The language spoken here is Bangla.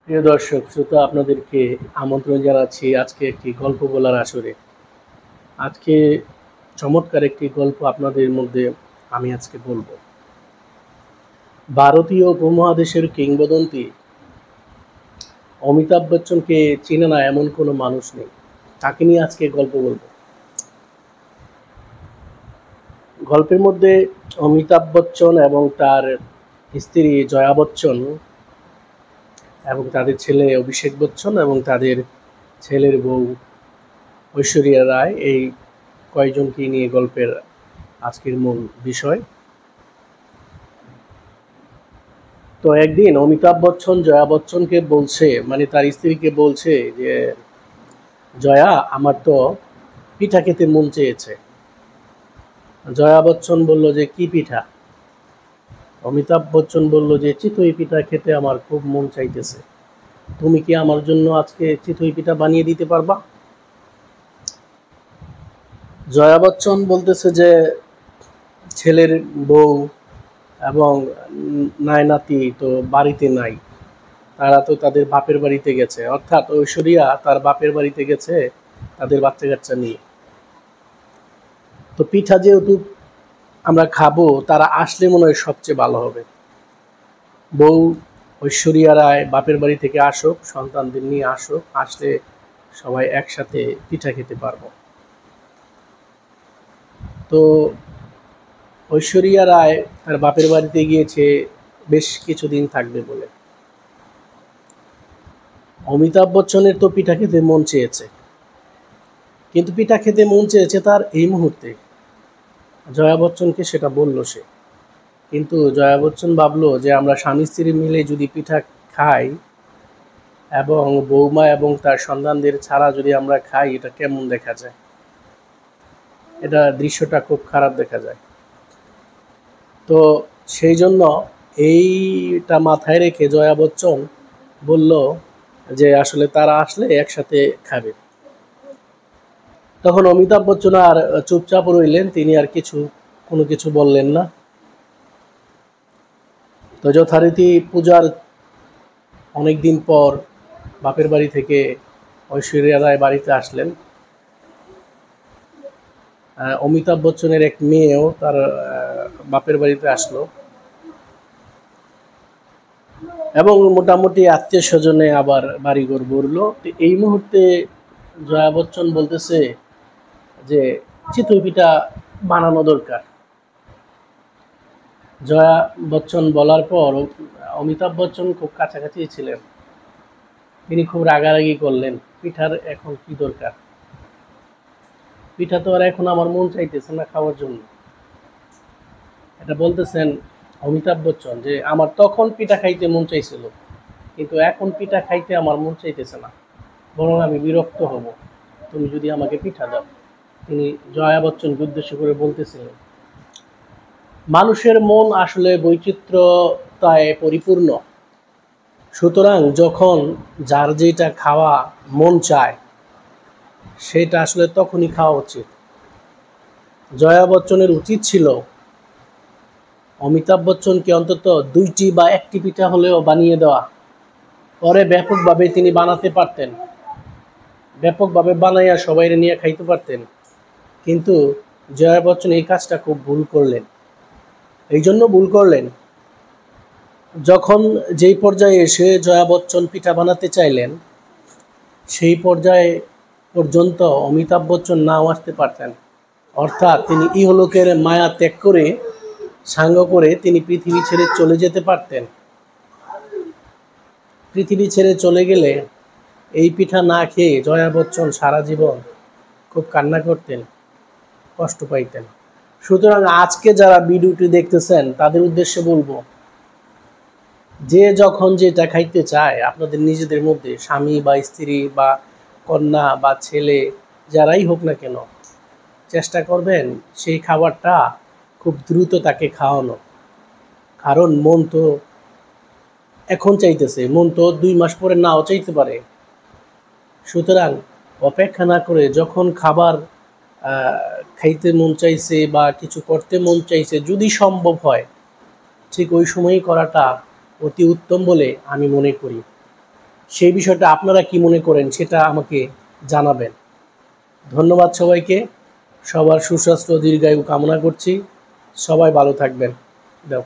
প্রিয় দর্শক শ্রোতা, আপনাদেরকে আমন্ত্রণ জানাচ্ছি আজকে একটি গল্প বলার আসরে। আজকে চমৎকার একটি গল্প আপনাদের মধ্যে আমি আজকে বলবো। ভারতীয় উপমহাদেশের কিংবদন্তি অমিতাভ বচ্চনকে চেনে না এমন কোনো মানুষ নেই। তাকে নিয়ে আজকে গল্প বলবো। গল্পের মধ্যে অমিতাভ বচ্চন এবং তার স্ত্রী জয়া বচ্চন এবং তাদের ছেলে অভিষেক বচ্চন এবং তাদের ছেলের বউ ঐশ্বরিয়া রায়, এই কয়েকজনকে নিয়ে গল্পের আজকের মূল বিষয়। তো একদিন অমিতাভ বচ্চন জয়া বচ্চনকে বলছে, মানে তার স্ত্রীকে বলছে যে, জয়া, আমার তো পিঠা খেতে মন চেয়েছে। জয়া বচ্চন বলল যে, কি পিঠা? অমিতাভ বচ্চন বলল যে, চিতই পিঠা খেতে আমার খুব মন চাইতেছে। তুমি কি আমার জন্য আজকে চিতই পিঠা বানিয়ে দিতে পারবা? জয়া বচ্চন বলতেছে যে, ছেলের বউ এবং নাতি তো বাড়িতে নাই, তারা তো তাদের বাপের বাড়িতে গেছে, অর্থাৎ ঐশ্বরিয়া তার বাপের বাড়িতে গেছে তাদের বাচ্চা কাচ্চা নিয়ে। তো পিঠা যেহেতু আমরা খাবো, তারা আসলে মনে হয় সবচেয়ে ভালো হবে। বউ ঐশ্বরিয়া রায় বাপের বাড়ি থেকে আসুক, সন্তানদের নিয়ে আসুক, আসলে সবাই একসাথে পিঠা খেতে পারবো। তো ঐশ্বরিয়া রায় তার বাপের বাড়িতে গিয়েছে বেশ কিছুদিন থাকবে বলে। অমিতাভ বচ্চনের তো পিঠা খেতে মন চেয়েছে, কিন্তু পিঠা খেতে মন চেয়েছে তার এই মুহূর্তে। জয়া বচ্চনকে সেটা বলল সে, কিন্তু জয়া বচ্চন ভাবলো যে আমরা স্বামী স্ত্রী মিলে যদি পিঠা খাই এবং বৌমা এবং তার সন্তানদের ছাড়া যদি আমরা খাই, এটা কেমন দেখা যায়, এটা দৃশ্যটা খুব খারাপ দেখা যায়। তো সেই জন্য এইটা মাথায় রেখে জয়া বচ্চন বলল যে আসলে তারা আসলে একসাথে খাবে। তখন অমিতাভ বচ্চন আর চুপচাপ রইলেন, তিনি আর কোনো কিছু বললেন না। তো যথারীতি পূজার অনেকদিন পর বাপের বাড়ি থেকে ঐশ্বরিয়া রায় বাড়িতে আসলেন। অমিতাভ বচ্চনের এক মেয়েও তার বাপের বাড়িতে আসলো এবং মোটামুটি আত্মীয় স্বজনে আবার বাড়িঘর ভরলো। তো এই মুহূর্তে জয়া বচ্চন বলতেছে যে চিতই পিঠা বানানো দরকার। জয়া বচ্চন বলার পর অমিতাভ বচ্চন খুব কাছাকাছি ছিলেন, তিনি খুব রাগারাগি করলেন, পিঠার এখন কি দরকার? পিঠা তো আর এখন আমার মন চাইতেছে না খাওয়ার জন্য। এটা বলতেছেন অমিতাভ বচ্চন যে আমার তখন পিঠা খাইতে মন চাইছিল, কিন্তু এখন পিঠা খাইতে আমার মন চাইতেছে না, বরং আমি বিরক্ত হব তুমি যদি আমাকে পিঠা দাও। তিনি জয়া বচ্চনকে উদ্দেশ্য করে বলতেছিলেন। মানুষের মন আসলে বৈচিত্র্যতায় পরিপূর্ণ, সুতরাং যখন যার যেটা খাওয়া মন চায় সেটা আসলে তখনই খাওয়া উচিত। জয়া বচ্চনের উচিত ছিল অমিতাভ বচ্চনকে অন্তত 2টি বা 1টি পিঠা হলেও বানিয়ে দেওয়া, পরে ব্যাপকভাবে তিনি বানাতে পারতেন, ব্যাপকভাবে বানাইয়া সবাই নিয়ে খাইতে পারতেন। কিন্তু জয়া বচ্চন এই কাজটা খুব ভুল করলেন। এই জন্য ভুল করলেন, যখন যেই পর্যায়ে এসে জয়া বচ্চন পিঠা বানাতে চাইলেন, সেই পর্যায়ে পর্যন্ত অমিতাভ বচ্চন নাও আসতে পারতেন। অর্থাৎ তিনি ইহলোকের মায়া ত্যাগ করে, সাঙ্গ করে তিনি পৃথিবী ছেড়ে চলে যেতে পারতেন। পৃথিবী ছেড়ে চলে গেলে এই পিঠা না খেয়ে জয়া বচ্চন সারা জীবন খুব কান্না করতেন, কষ্ট পাইতেন। সুতরাং আজকে যারা ভিডিওটি দেখতেছেন তাদের উদ্দেশ্যে বলবো, যে যখন যেটা খাইতে চায় আপনাদের নিজেদের মধ্যে, স্বামী বা স্ত্রী বা কন্যা বা ছেলে যারাই হোক না কেন, চেষ্টা করবেন সেই খাবারটা খুব দ্রুত তাকে খাওয়ানো। কারণ মন তো এখন চাইতেছে, মন তো 2 মাস পরে নাও চাইতে পারে। সুতরাং অপেক্ষা না করে যখন খাবার খাইতে মন চাইছে বা কিছু করতে মন চাইছে, যদি সম্ভব হয় ঠিক ওই সময়ই করাটা অতি উত্তম বলে আমি মনে করি। সেই বিষয়টা আপনারা কি মনে করেন সেটা আমাকে জানাবেন। ধন্যবাদ সবাইকে। সবার সুস্বাস্থ্য দীর্ঘায়ু কামনা করছি। সবাই ভালো থাকবেন। দাও।